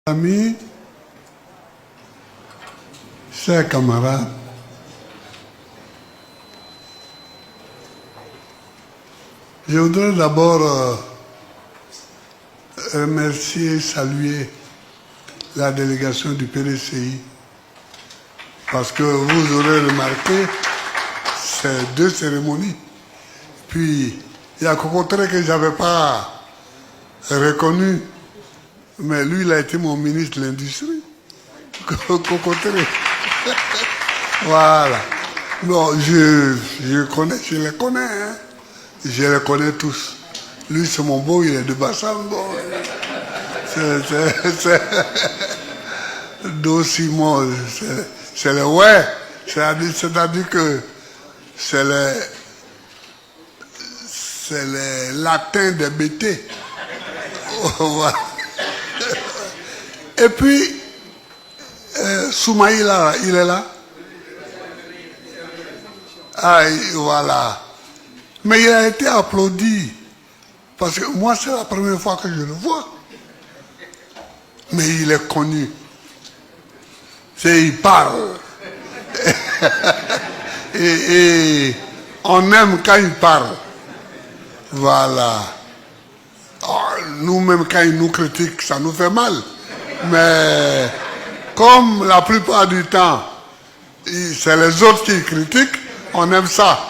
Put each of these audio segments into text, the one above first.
Amis, chers camarades, je voudrais d'abord remercier et saluer la délégation du PDCI parce que vous aurez remarqué ces deux cérémonies. Puis, il y a Cocotré que je n'avais pas reconnu, mais lui, il a été mon ministre de l'Industrie. Cocotré. Voilà. Non, je connais, je les connais, hein. Je les connais tous. Lui, c'est mon beau, il est de Bassam. Bon. C'est Simon, c'est le ouais. C'est-à-dire que c'est les latins des BT. Voilà. Et puis, Soumaïla, il est là. Ah, voilà. Mais il a été applaudi. Parce que moi, c'est la première fois que je le vois. Mais il est connu. Il parle. et on aime quand il parle. Voilà. Oh, nous-mêmes, quand il nous critique, ça nous fait mal. Mais comme la plupart du temps, c'est les autres qui critiquent, on aime ça.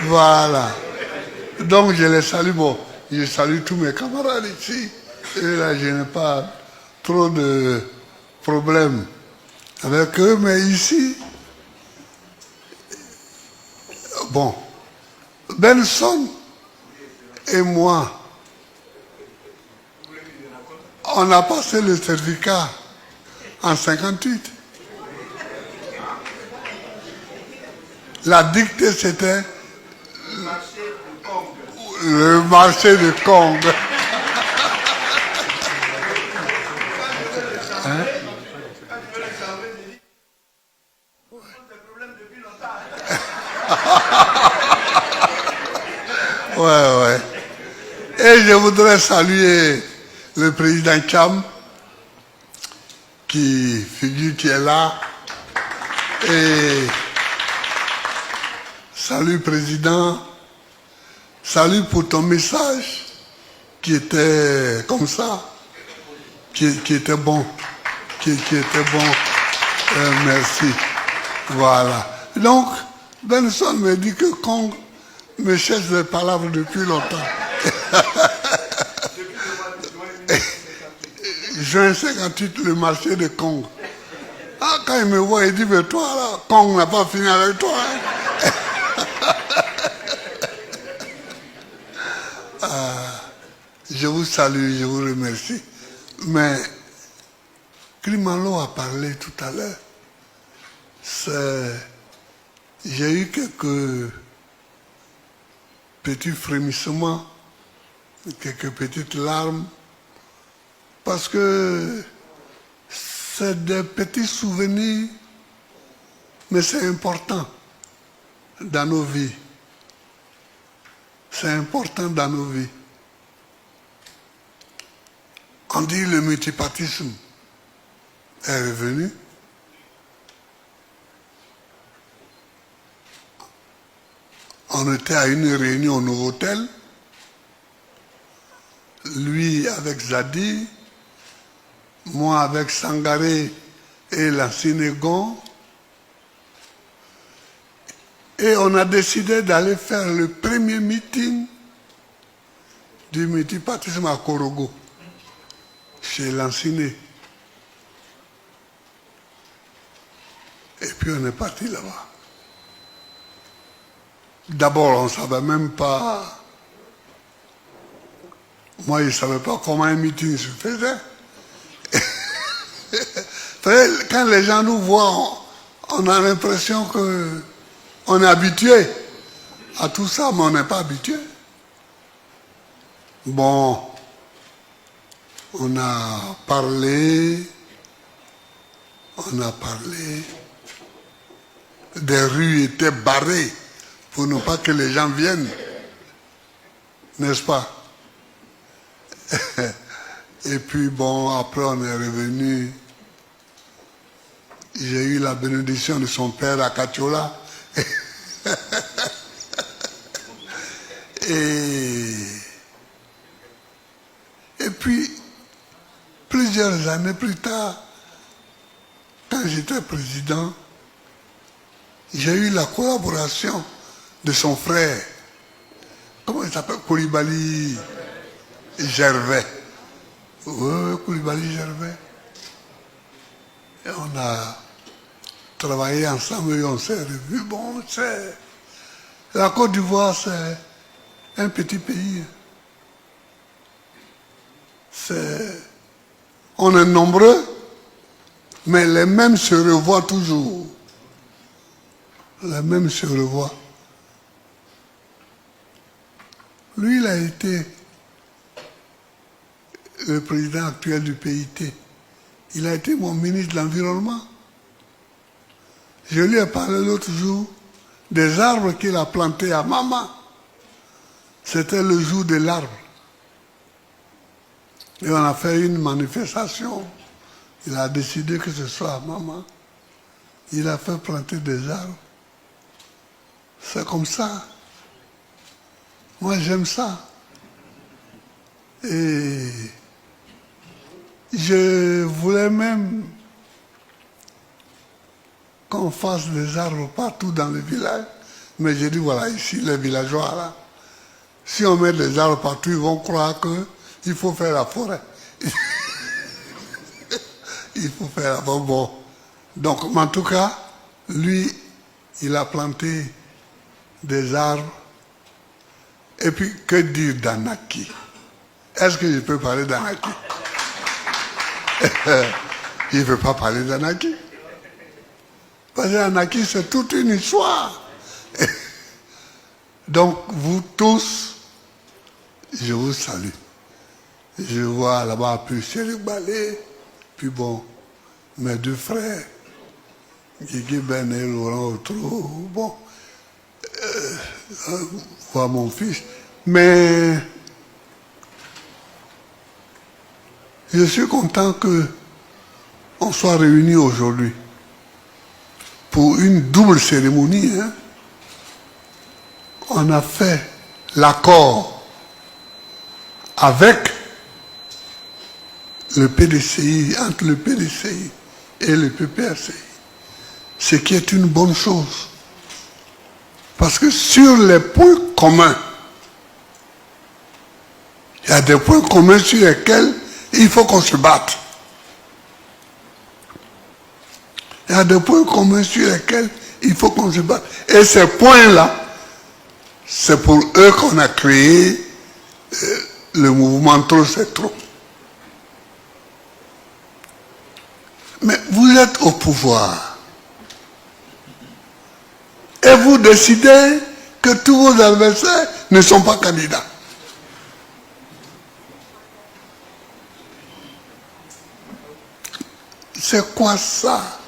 Voilà. Donc je les salue. Bon, je salue tous mes camarades ici. Et là, je n'ai pas trop de problèmes avec eux, mais ici, bon, Benson et moi, on a passé le certificat en 58. La dictée, c'était le marché de Congo. Hein? Ouais. Et je voudrais saluer le président Cham, qui est là. Et salut président. Salut pour ton message qui était comme ça, qui était bon, qui était bon. Merci. Voilà. Donc, Benson me dit que Kong me cherche des palabres depuis longtemps. Juin 58, le marché de Kong. Ah, quand il me voit, il dit, mais toi là, Kong n'a pas fini avec toi. Hein? Je vous salue, je vous remercie. Mais Klimalo a parlé tout à l'heure. J'ai eu quelques petits frémissements, quelques petites larmes, parce que c'est des petits souvenirs, mais c'est important dans nos vies. C'est important dans nos vies. On dit le multipartisme est revenu. On était à une réunion au Novotel, lui avec Zadi, moi avec Sangaré et la Sénégon, et on a décidé d'aller faire le premier meeting du multipartisme à Korogo, chez Lanciné. Et puis on est parti là-bas. D'abord, on ne savait même pas. Moi, je ne savais pas comment un meeting se faisait. Quand les gens nous voient, on a l'impression qu'on est habitué à tout ça, mais on n'est pas habitué. Bon, on a parlé, des rues étaient barrées pour ne pas que les gens viennent, n'est-ce pas? Et puis bon, après on est revenu. J'ai eu la bénédiction de son père à Katiola. Et puis, plusieurs années plus tard, quand j'étais président, j'ai eu la collaboration de son frère. Comment il s'appelle? Koulibaly Gervais. Oui, Koulibaly Gervais. Et on a travaillé ensemble et on s'est revus. Bon, c'est... La Côte d'Ivoire, c'est un petit pays. On est nombreux, mais les mêmes se revoient toujours. Les mêmes se revoient. Lui, il a été le président actuel du PIT. Il a été mon ministre de l'Environnement. Je lui ai parlé l'autre jour des arbres qu'il a plantés à Mama. C'était le jour de l'arbre. Et on a fait une manifestation. Il a décidé que ce soit à Mama. Il a fait planter des arbres. C'est comme ça. Moi, j'aime ça. Et je voulais même qu'on fasse des arbres partout dans le village. Mais j'ai dit, voilà, ici, les villageois, là, si on met des arbres partout, ils vont croire qu'il faut faire la forêt. Il faut faire la forêt. Bon. Donc, en tout cas, lui, il a planté des arbres. Et puis, que dire d'Anaki? Est-ce que je peux parler d'Anaki? Je ne veux pas parler d'Anaki. Parce qu'Anaki, c'est toute une histoire. Donc, vous tous, je vous salue. Je vois là-bas plus Chéri Balé, puis bon, mes deux frères, Guigui Ben et Laurent Outreau, bon, voir mon fils. Mais je suis content qu'on soit réunis aujourd'hui pour une double cérémonie. Hein. On a fait l'accord avec le PDCI, entre le PDCI et le PPRCI, ce qui est une bonne chose. Parce que sur les points communs, il y a des points communs sur lesquels il faut qu'on se batte. Il y a des points communs sur lesquels il faut qu'on se batte. Et ces points-là, c'est pour eux qu'on a créé le mouvement Trop c'est trop. Mais vous êtes au pouvoir. Et vous décidez que tous vos adversaires ne sont pas candidats. C'est quoi ça?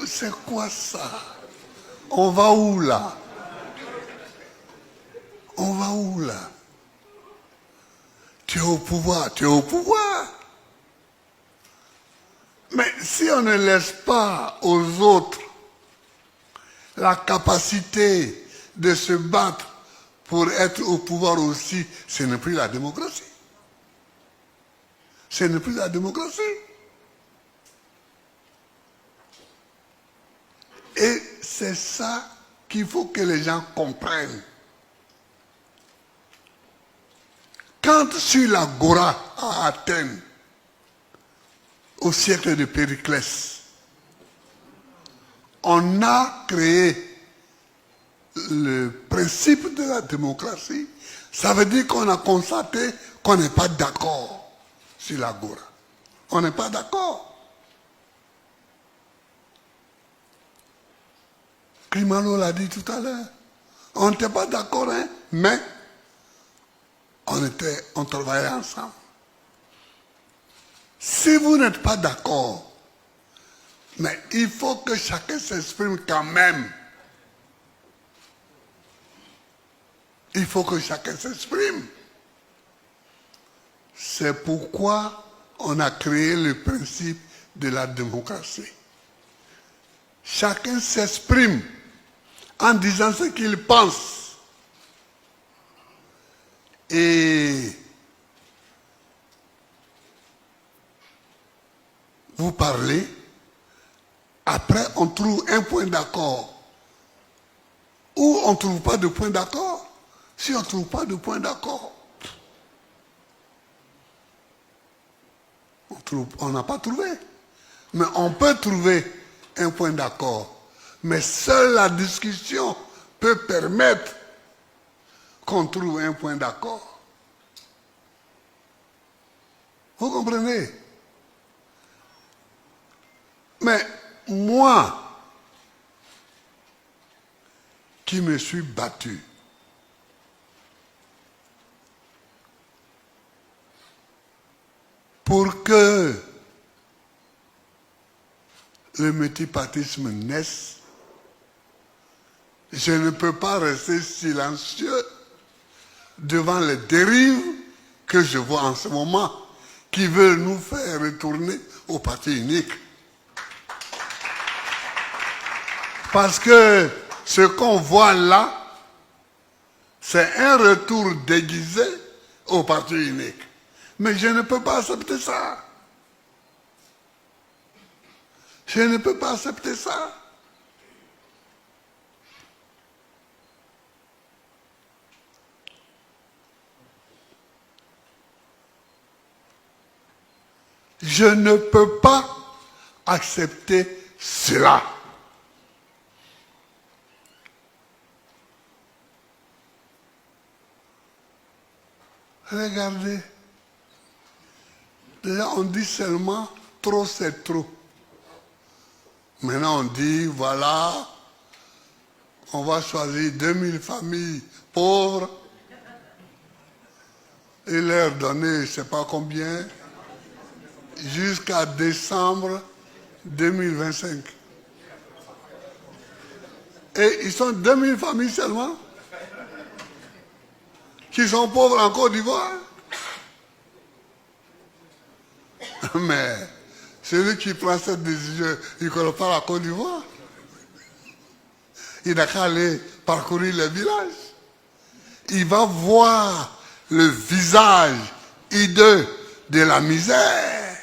C'est quoi ça? On va où là? On va où là? Tu es au pouvoir, tu es au pouvoir. Mais si on ne laisse pas aux autres la capacité de se battre pour être au pouvoir aussi, ce n'est plus la démocratie. Ce n'est plus la démocratie. Et c'est ça qu'il faut que les gens comprennent. Quand sur l'agora à Athènes, au siècle de Périclès, on a créé le principe de la démocratie, ça veut dire qu'on a constaté qu'on n'est pas d'accord sur l'agora. On n'est pas d'accord. Climano l'a dit tout à l'heure. On n'était pas d'accord, hein, mais on travaillait ensemble. Si vous n'êtes pas d'accord, mais il faut que chacun s'exprime quand même. Il faut que chacun s'exprime. C'est pourquoi on a créé le principe de la démocratie. Chacun s'exprime en disant ce qu'il pense. Et vous parlez, après on trouve un point d'accord. Ou on ne trouve pas de point d'accord. Si on ne trouve pas de point d'accord, on n'a pas trouvé. Mais on peut trouver un point d'accord. Mais seule la discussion peut permettre qu'on trouve un point d'accord. Vous comprenez? Mais moi, qui me suis battu, pour que le multipartisme naisse, je ne peux pas rester silencieux devant les dérives que je vois en ce moment, qui veulent nous faire retourner au parti unique. Parce que ce qu'on voit là, c'est un retour déguisé au parti unique. Mais je ne peux pas accepter ça. Je ne peux pas accepter ça. Je ne peux pas accepter cela. Regardez. Déjà, on dit seulement trop c'est trop. Maintenant, on dit, voilà, on va choisir 2000 familles pauvres et leur donner, je ne sais pas combien, jusqu'à décembre 2025. Et ils sont 2000 familles seulement qui sont pauvres en Côte d'Ivoire. Mais celui qui prend cette décision, il ne connaît pas la Côte d'Ivoire. Il n'a qu'à aller parcourir les villages. Il va voir le visage hideux de la misère.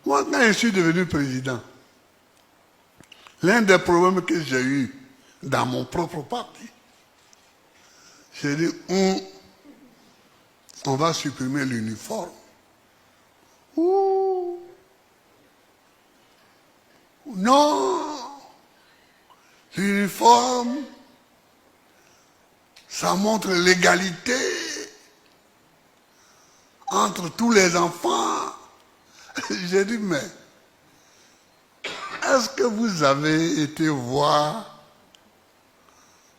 Moi, quand je suis devenu président, l'un des problèmes que j'ai eu dans mon propre parti, j'ai dit, on va supprimer l'uniforme. Ouh. Non. L'uniforme, ça montre l'égalité entre tous les enfants. J'ai dit, mais est-ce que vous avez été voir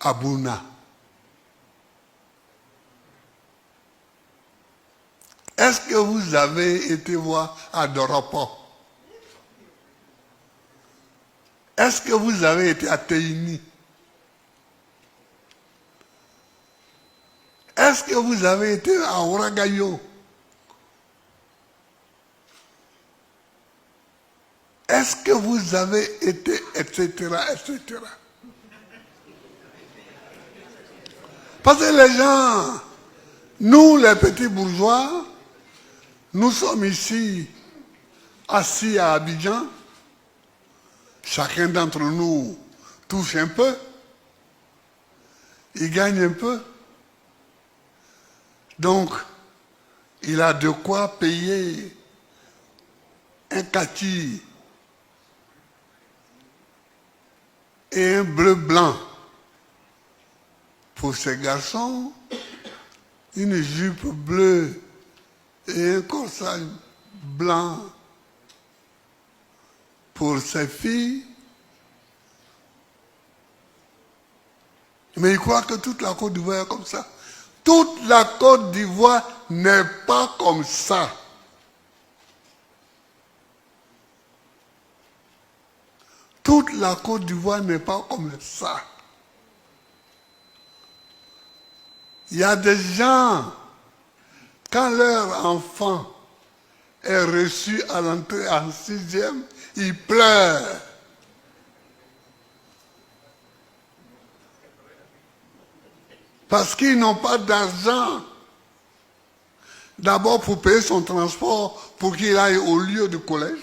Abouna? Est-ce que vous avez été voir à Doropo? Est-ce que vous avez été à Teini? Est-ce que vous avez été à Oragayo? Est-ce que vous avez été, etc., etc. Parce que les gens, nous les petits bourgeois, nous sommes ici, assis à Abidjan. Chacun d'entre nous touche un peu. Il gagne un peu. Donc, il a de quoi payer un kaki et un bleu blanc pour ses garçons, une jupe bleue et un corsage blanc pour ses filles. Mais il croit que toute la Côte d'Ivoire est comme ça. Toute la Côte d'Ivoire n'est pas comme ça. Toute la Côte d'Ivoire n'est pas comme ça. Il y a des gens, quand leur enfant est reçu à l'entrée en 6e, ils pleurent. Parce qu'ils n'ont pas d'argent. D'abord pour payer son transport, pour qu'il aille au lieu du collège.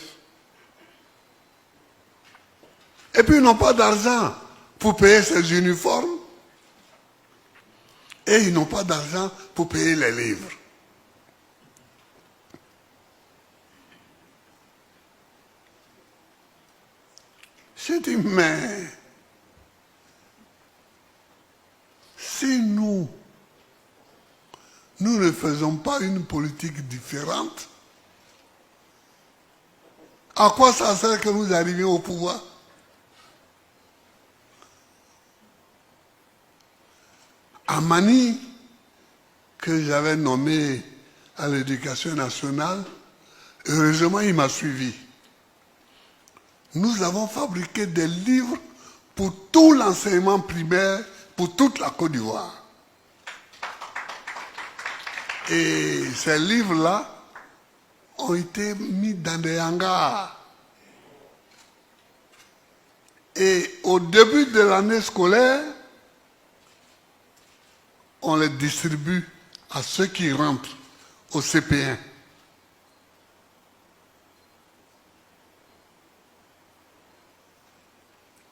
Et puis ils n'ont pas d'argent pour payer ses uniformes. Et ils n'ont pas d'argent pour payer les livres. J'ai dit, mais si nous ne faisons pas une politique différente, à quoi ça sert que nous arrivions au pouvoir? Amani, que j'avais nommé à l'éducation nationale, heureusement il m'a suivi. Nous avons fabriqué des livres pour tout l'enseignement primaire, pour toute la Côte d'Ivoire. Et ces livres-là ont été mis dans des hangars. Et au début de l'année scolaire, on les distribue à ceux qui rentrent au CP1.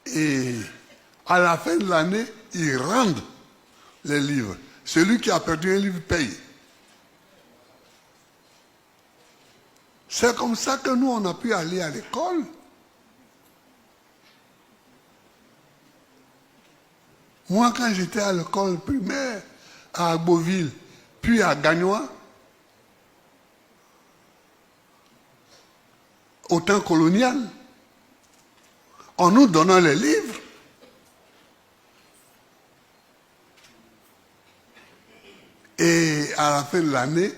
Et à la fin de l'année, ils rendent les livres. Celui qui a perdu un livre paye. C'est comme ça que nous, on a pu aller à l'école. Moi, quand j'étais à l'école primaire, à Agboville, puis à Gagnois, au temps colonial, en nous donnant les livres, et à la fin de l'année,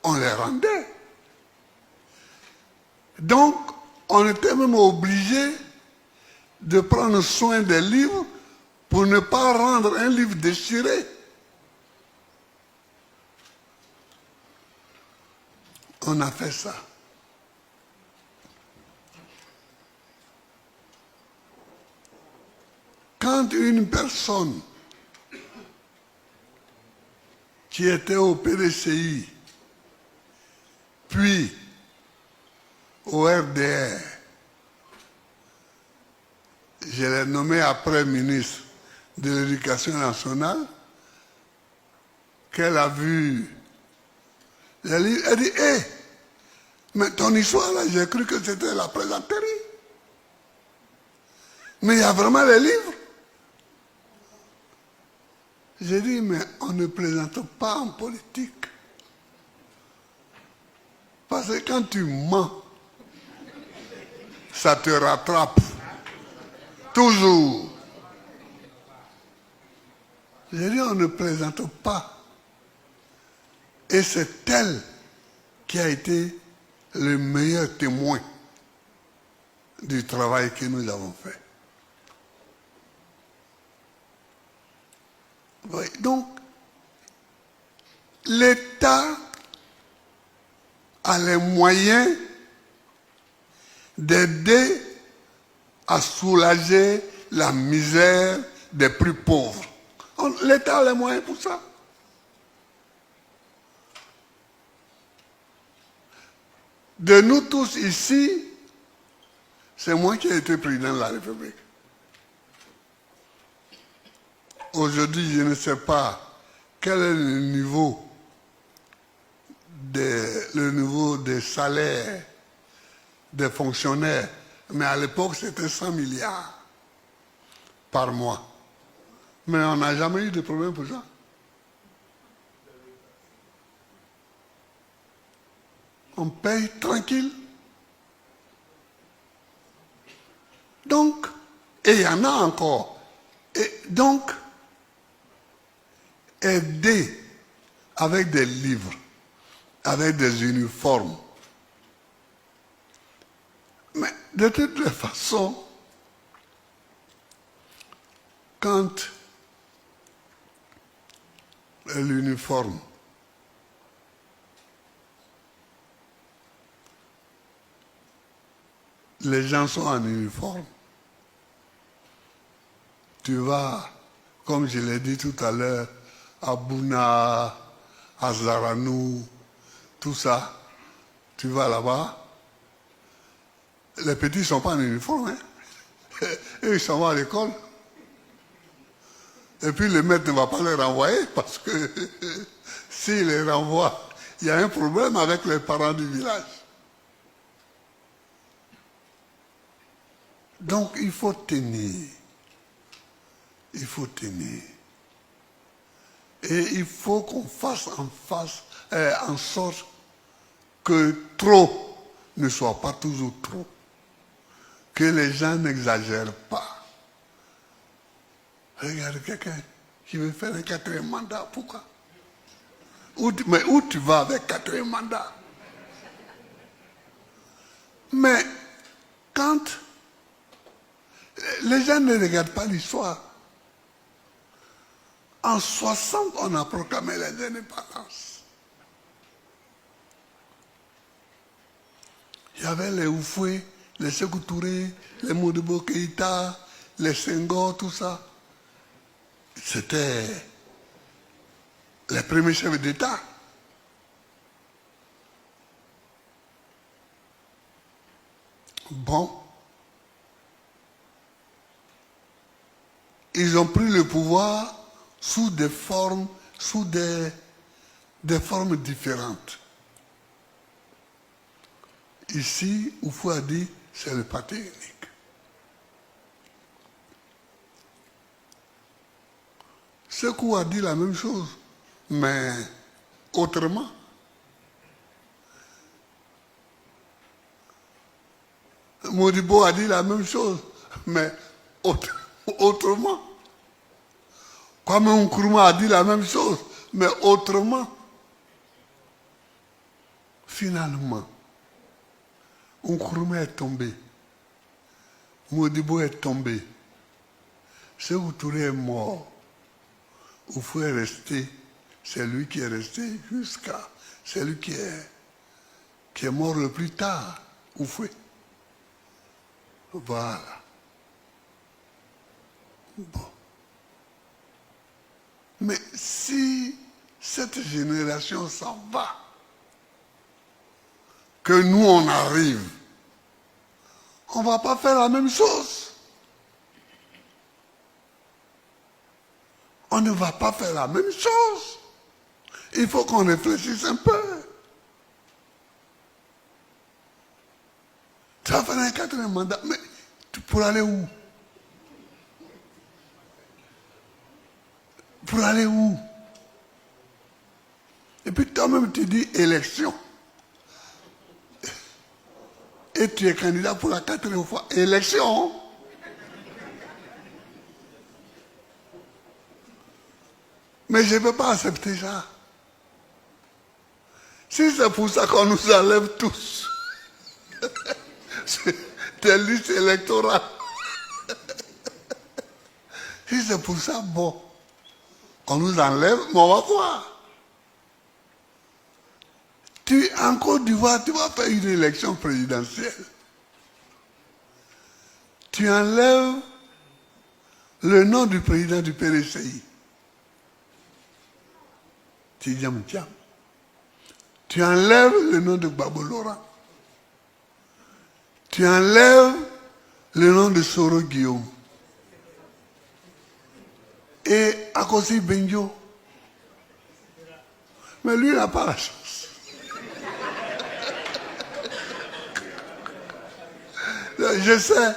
on les rendait. Donc, on était même obligé de prendre soin des livres pour ne pas rendre un livre déchiré. On a fait ça. Quand une personne qui était au PDCI, puis au RDR, je l'ai nommé après ministre de l'Éducation nationale, qu'elle a vu les livres, elle dit, hé, mais ton histoire là, j'ai cru que c'était la plaisanterie. Mais il y a vraiment les livres. J'ai dit, mais on ne plaisante pas en politique. Parce que quand tu mens, ça te rattrape. Toujours. J'ai dit, on ne plaisante pas. Et c'est elle qui a été le meilleur témoin du travail que nous avons fait. Oui, donc, l'État a les moyens d'aider à soulager la misère des plus pauvres. L'État a les moyens pour ça. De nous tous ici, c'est moi qui ai été président de la République. Aujourd'hui, je ne sais pas quel est le niveau des salaires des fonctionnaires, mais à l'époque, c'était 100 milliards par mois. Mais on n'a jamais eu de problème pour ça. On paye tranquille. Donc, et il y en a encore. Et donc, aider avec des livres, avec des uniformes. Mais de toutes les façons, quand l'uniforme. Les gens sont en uniforme. Tu vas, comme je l'ai dit tout à l'heure, à Bouna, à Zaranou, tout ça, tu vas là-bas. Les petits ne sont pas en uniforme, hein. Eux, ils s'en vont à l'école. Et puis le maître ne va pas les renvoyer parce que s'il les renvoie, il y a un problème avec les parents du village. Donc il faut tenir. Il faut tenir. Et il faut qu'on fasse en sorte que trop ne soit pas toujours trop. Que les gens n'exagèrent pas. Regarde quelqu'un qui veut faire un 4e mandat, pourquoi? Mais où tu vas avec 4e mandat? Mais quand les gens ne regardent pas l'histoire, en 60, on a proclamé les indépendances. Il y avait les Oufoué, les Sékou Touré, les Modibo Keïta, les Senghor, tout ça. C'était les premiers chefs d'État. Bon. Ils ont pris le pouvoir sous des formes, des formes différentes. Ici, Oufou a dit, c'est le parti unique. Sékou a dit la même chose, mais autrement. Modibo a dit la même chose, mais autrement. Kwame Nkrumah a dit la même chose, mais autrement. Finalement, Nkrumah est tombé. Modibo est tombé. Sékou Touré est mort. Oufou est resté. C'est lui qui est resté jusqu'à... C'est lui qui est mort le plus tard. Oufou. Voilà. Bon. Mais si cette génération s'en va, que nous on arrive, on ne va pas faire la même chose. On ne va pas faire la même chose. Il faut qu'on réfléchisse un peu. Tu vas faire un 4e mandat, mais pour aller où? Pour aller où? Et puis toi-même tu dis élection. Et tu es candidat pour la 4e fois. Élection. Mais je ne peux pas accepter ça. Si c'est pour ça qu'on nous enlève tous des listes électorales, si c'est pour ça, bon, on nous enlève, mais on va quoi? En Côte d'Ivoire, tu vas faire une élection présidentielle. Tu enlèves le nom du président du PDCI. Tu enlèves le nom de Gbagbo Laurent. Tu enlèves le nom de Soro Guillaume. Et Akosi Benjo. Mais lui, il n'a pas la chance. Je sais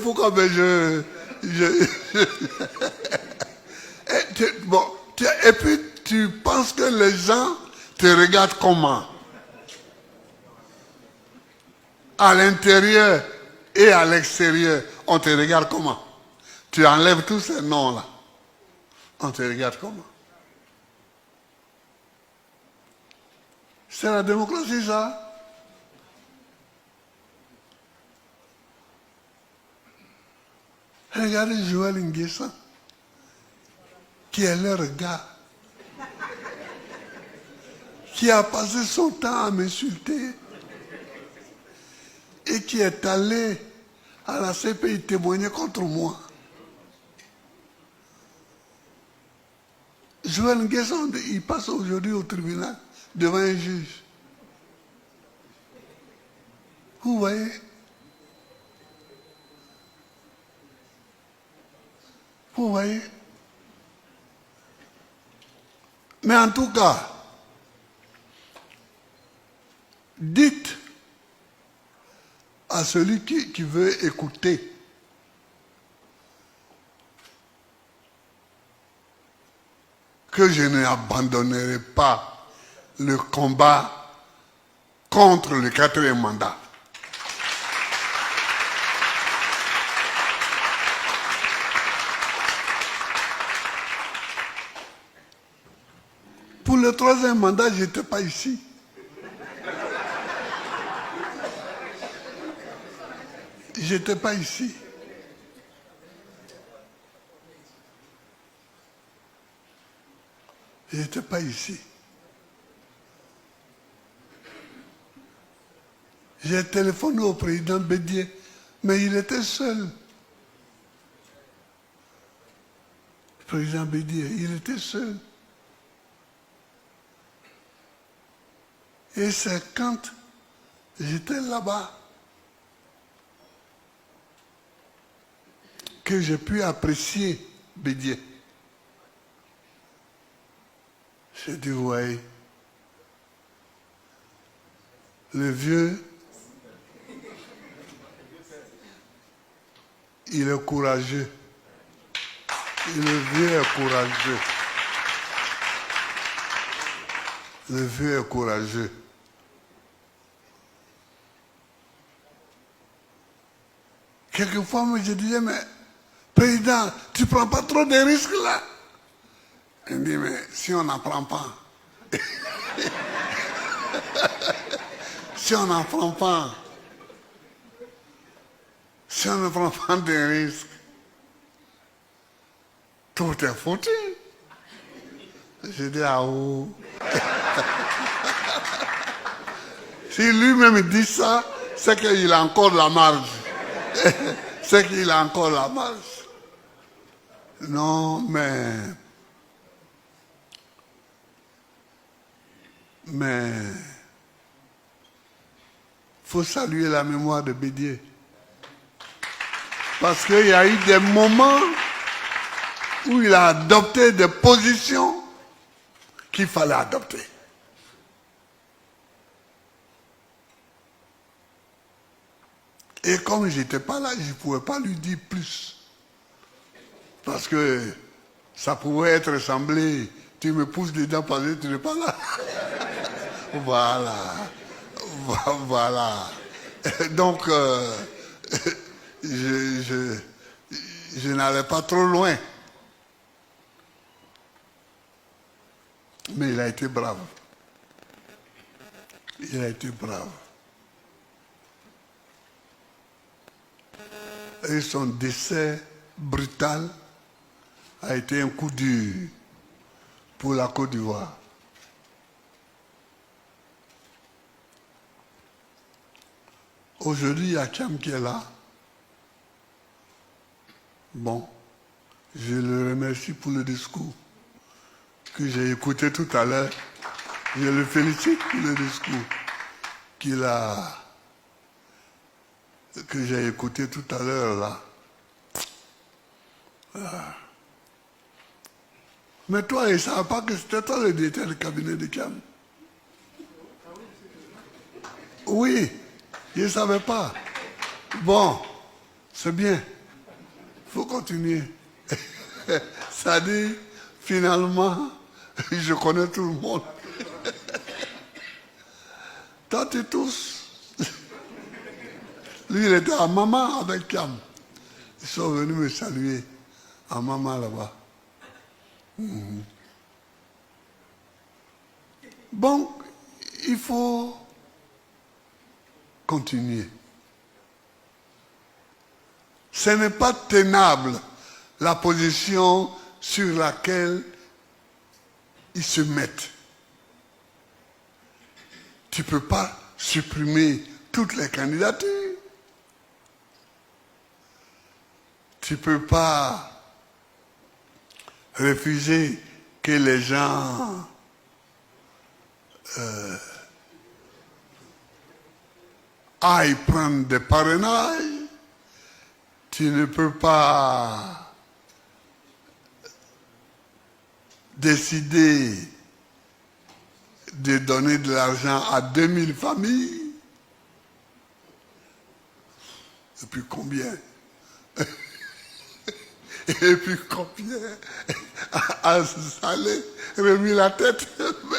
pourquoi, mais et puis, tu penses que les gens te regardent comment? À l'intérieur et à l'extérieur, on te regarde comment? Tu enlèves tous ces noms-là. On te regarde comment? C'est la démocratie, ça. Regardez Joël Nguessan, qui est leur gars. qui a passé son temps à m'insulter et qui est allé à la CPI témoigner contre moi. Joël Nguesson, il passe aujourd'hui au tribunal devant un juge. Vous voyez? Vous voyez? Mais en tout cas, dites à celui qui veut écouter que je n'abandonnerai pas le combat contre le 4e mandat. Pour le 3e mandat, je n'étais pas ici. Je n'étais pas ici. Je n'étais pas ici. J'ai téléphoné au président Bédier, mais il était seul. Le président Bédier, il était seul. Et c'est quand j'étais là-bas que j'ai pu apprécier Bédier. J'ai dit, ouais, le vieux, il est courageux. Le vieux est courageux. Le vieux est courageux. Quelquefois, moi, je disais, mais président, tu ne prends pas trop de risques là? Il me dit, mais si on n'en prend pas, si on n'en prend pas, si on ne prend pas de risques, tout est foutu. J'ai dit, ah oh. Si lui-même dit ça, c'est qu'il a encore la marge. C'est qu'il a encore la marge. Non, mais il faut saluer la mémoire de Bédier. Parce qu'il y a eu des moments où il a adopté des positions qu'il fallait adopter. Et comme je n'étais pas là, je ne pouvais pas lui dire plus. Parce que ça pouvait être semblé, tu me pousses dedans parce que tu n'es pas là. Voilà. Voilà. Donc, je n'allais pas trop loin. Mais il a été brave. Il a été brave. Et son décès brutal a été un coup dur pour la Côte d'Ivoire. Aujourd'hui, il y a Cham qui est là. Bon, je le remercie pour le discours que j'ai écouté tout à l'heure. Je le félicite pour le discours que j'ai écouté tout à l'heure là. Mais toi, il ne savait pas que c'était toi le directeur du cabinet de Cham. Oui, il ne savait pas. Bon, c'est bien. Il faut continuer. Ça dit, finalement, je connais tout le monde. Toi, tu tous. Lui, il était à Maman avec Cham. Ils sont venus me saluer à Maman là-bas. Bon, il faut continuer. Ce n'est pas tenable la position sur laquelle ils se mettent. tu ne peux pas supprimer toutes les candidatures. Tu ne peux pas refuser que les gens aillent prendre des parrainages. Tu ne peux pas décider de donner de l'argent à 2000 familles. Et puis combien? Et puis combien a salé, remis la tête? Mais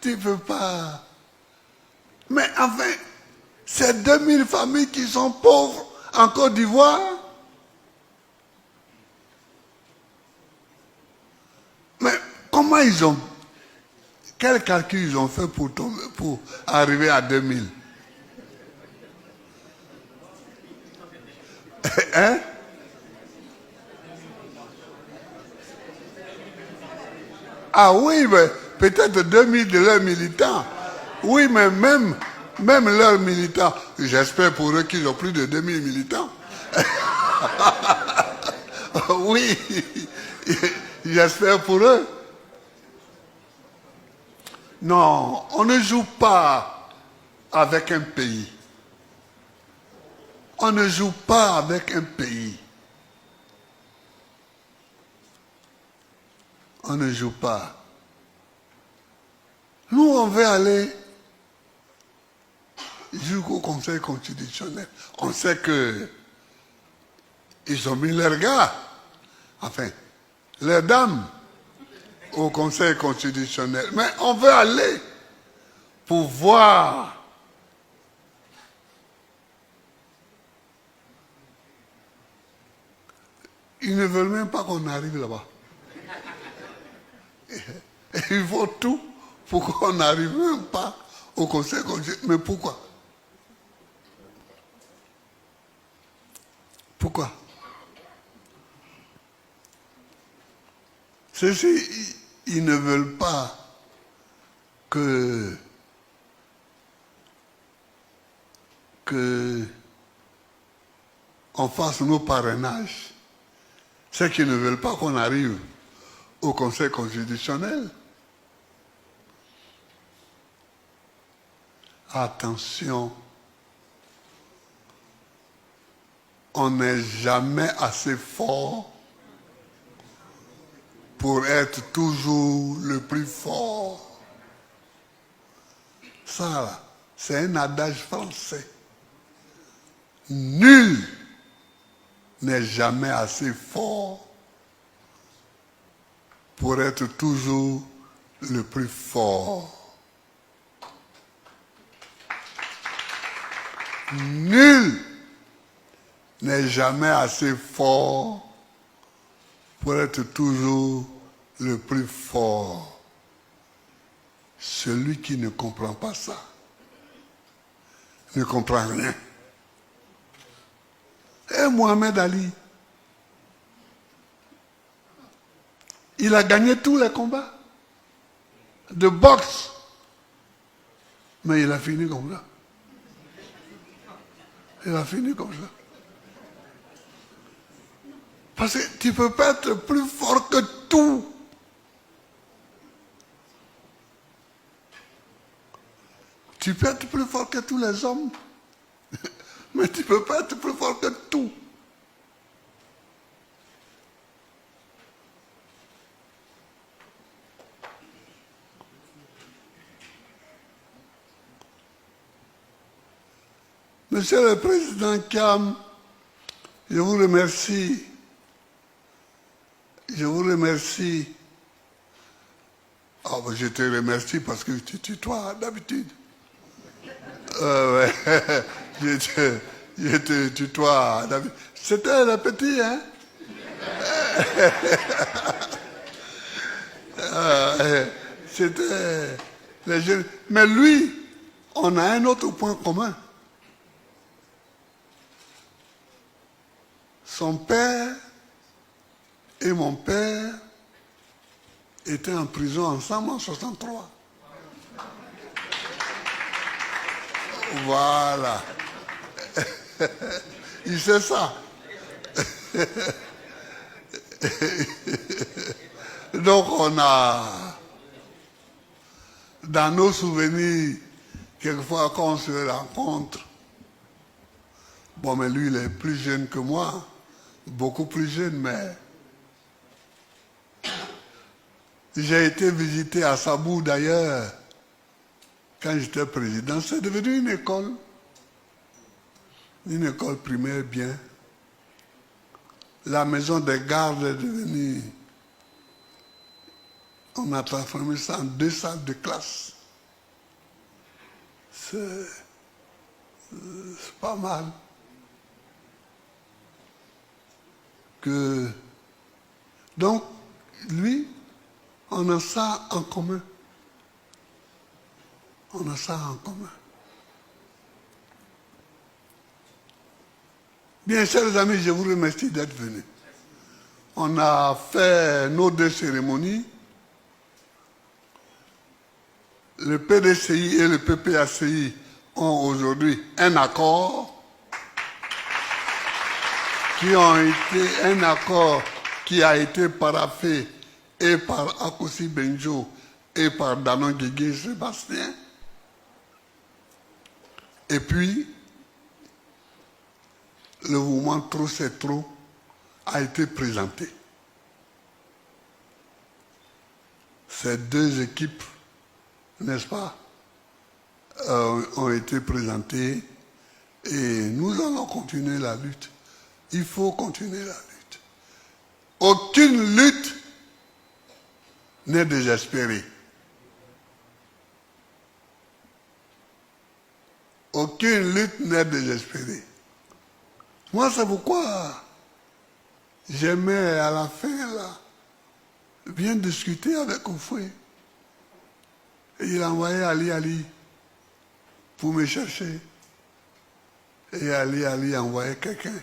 tu ne peux pas. Mais enfin, c'est 2000 familles qui sont pauvres en Côte d'Ivoire. Mais comment ils ont... Quel calcul ils ont fait pour arriver à 2000? Hein? Ah oui, mais peut-être 2000 de leurs militants. Oui, mais même leurs militants, j'espère pour eux qu'ils ont plus de 2000 militants. Oui, j'espère pour eux. Non, on ne joue pas avec un pays. On ne joue pas avec un pays. On ne joue pas. Nous, on veut aller jusqu'au Conseil constitutionnel. On sait que ils ont mis leurs gars, enfin, leurs dames, au Conseil constitutionnel. Mais on veut aller pour voir ils ne veulent même pas qu'on arrive là-bas. Il faut tout pour qu'on n'arrive même pas au Conseil constitutionnel. Mais pourquoi? Pourquoi? Ceux-ci, ils ne veulent pas que on fasse nos parrainages. C'est qu'ils ne veulent pas qu'on arrive au Conseil constitutionnel. Attention, on n'est jamais assez fort pour être toujours le plus fort. Ça, c'est un adage français. Nul n'est jamais assez fort pour être toujours le plus fort. Nul n'est jamais assez fort pour être toujours le plus fort. Celui qui ne comprend pas ça ne comprend rien. Et Mohamed Ali, il a gagné tous les combats de boxe, mais il a fini comme ça. Il a fini comme ça. Parce que tu ne peux pas être plus fort que tout. Tu peux être plus fort que tous les hommes, mais tu ne peux pas être plus fort que tout. Monsieur le Président Kiam, je vous remercie. Je vous remercie. Oh, je te remercie parce que tu tutoies d'habitude. Ouais. Je te tutoie d'habitude. C'était le petit, hein? C'était les jeunes. Mais lui, on a un autre point commun. Son père et mon père étaient en prison ensemble en 1963. Voilà. Il sait ça. Donc on a, dans nos souvenirs, quelquefois quand on se rencontre, bon mais lui il est plus jeune que moi, beaucoup plus jeune, mais j'ai été visiter à Sabou d'ailleurs, quand j'étais président, c'est devenu une école primaire bien. La maison des gardes est devenue, on a transformé ça en 2 salles de classe. C'est pas mal. Donc, lui, on a ça en commun. On a ça en commun. Bien, chers amis, je vous remercie d'être venus. On a fait nos 2 cérémonies. Le PDCI et le PPACI ont aujourd'hui un accord qui a été paraphé et par Akossi Benjo et par Danon Guégué Sébastien. Et puis, le mouvement Trop c'est trop a été présenté. Ces 2 équipes, n'est-ce pas, ont été présentées et nous allons continuer la lutte. Il faut continuer la lutte. Aucune lutte n'est désespérée. Aucune lutte n'est désespérée. Moi, c'est pourquoi j'aimais à la fin, là, bien discuter avec Oufoué. Et il a envoyé Ali pour me chercher. Et Ali a envoyé quelqu'un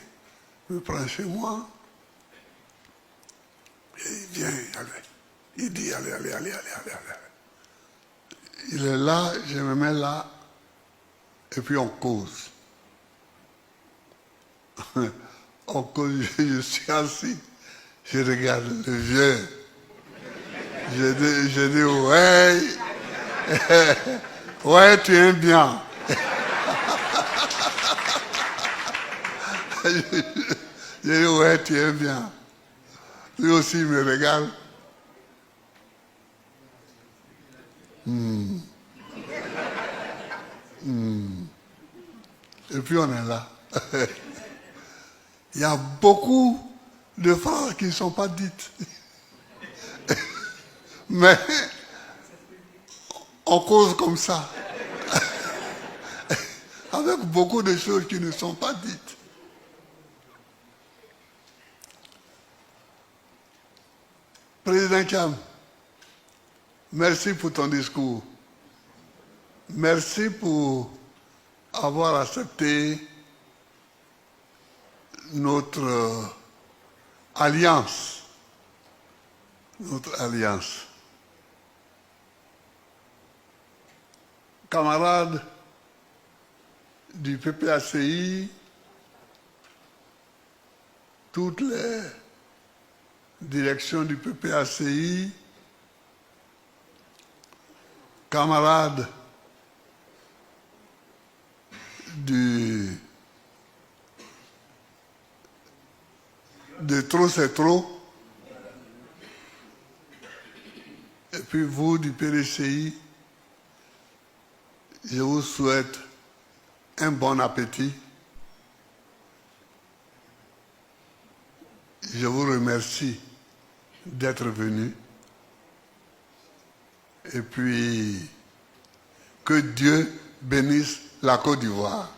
me prend chez moi. Et il vient, allez. Il dit, allez. Il est là, je me mets là, et puis on cause. On cause, je suis assis, je regarde le vieux. Je dis, ouais, ouais, tu aimes bien. Je dis, ouais, tu aimes bien. Lui aussi, il me regarde. Et puis on est là. Il y a beaucoup de phrases qui ne sont pas dites. Mais on cause comme ça. Avec beaucoup de choses qui ne sont pas dites. Président Cham, merci pour ton discours. Merci pour avoir accepté notre alliance. Camarades du PPACI, toutes les directions du PPACI, camarades de Trop c'est trop, et puis vous du PDCI, je vous souhaite un bon appétit. Je vous remercie d'être venu. Et puis, que Dieu bénisse la Côte d'Ivoire.